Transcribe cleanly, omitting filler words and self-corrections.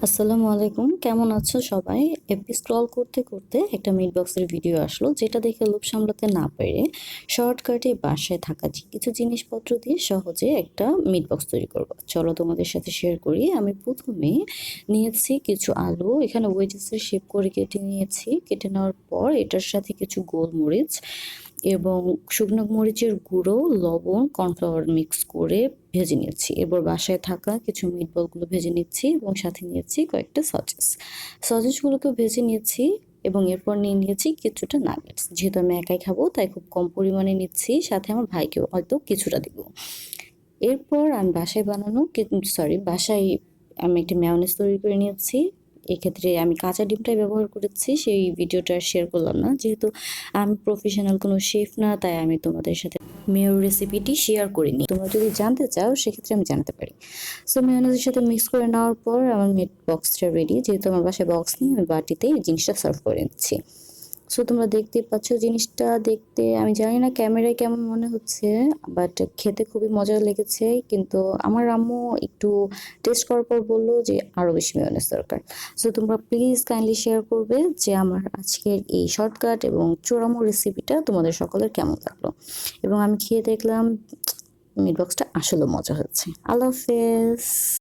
আসসালামু আলাইকুম, কেমন আছো সবাই? এফবি স্ক্রল করতে করতে একটা মিট বক্সের ভিডিও আসলো, যেটা দেখে লোভ সামলাতে না পেরে শর্টকাটে বাসায় থাকা কিছু জিনিসপত্র দিয়ে সহজে একটা মিট বক্স তৈরি করব। চলো তোমাদের সাথে শেয়ার করি। আমি প্রথমে নিয়েছি কিছু আলু, এখানে ওয়েজেসের শেপ করে কেটে নিয়েছি। কেটে নেওয়ার পর এটার সাথে কিছু গোলমরিচ এবং শুকনো মরিচের গুঁড়ো, লবণ, কর্নফ্লাওয়ার মিক্স করে ভেজে নিয়েছি। এবার বাসায় থাকা কিছু মিটবলগুলো ভেজে নিচ্ছি এবং সাথে নিয়েছি কয়েকটা সসেসগুলোকেও ভেজে নিয়েছি। এবং এরপর নিয়ে নিয়েছি কিছুটা নাগেটস। যেহেতু আমি একাই খাবো তাই খুব কম পরিমাণে নিচ্ছি, সাথে আমার ভাইকেও হয়তো কিছুটা দিব। এরপর আমি বাসায় আমি একটা মেয়োনিজ তৈরি করে নিয়েছি। এক্ষেত্রে আমি কাঁচা ডিমটাই ব্যবহার করেছি, সেই ভিডিওটা আর শেয়ার করলাম না। যেহেতু আমি প্রফেশনাল কোনো শেফ না, তাই আমি তোমাদের সাথে মেয়োর রেসিপিটি শেয়ার করিনি। তোমরা যদি জানতে চাও সেক্ষেত্রে আমি জানাতে পারি। সো মেয়োনিজের সাথে মিক্স করে নেওয়ার পর আমার মিট বক্সটা রেডি। যেহেতু আমার বাসায় বক্স নেই, আমি বাটিতেই জিনিসটা সার্ভ করে নিচ্ছি। সো তোমরা দেখতেই পাচ্ছ, জিনিসটা দেখতে আমি জানি না ক্যামেরায় কেমন মনে হচ্ছে, বাট খেতে খুবই মজা লেগেছে। কিন্তু আমার আম্মু একটু টেস্ট করার পর বললো যে আরও বেশি মেয়োনেজ দরকার। সো তোমরা প্লিজ কাইন্ডলি শেয়ার করবে যে আমার আজকের এই শর্টকাট এবং চোরামো রেসিপিটা তোমাদের সকলের কেমন লাগলো। এবং আমি খেয়ে দেখলাম মিট বক্সটা আসলে মজা হচ্ছে। আল্লাহ হাফেজ।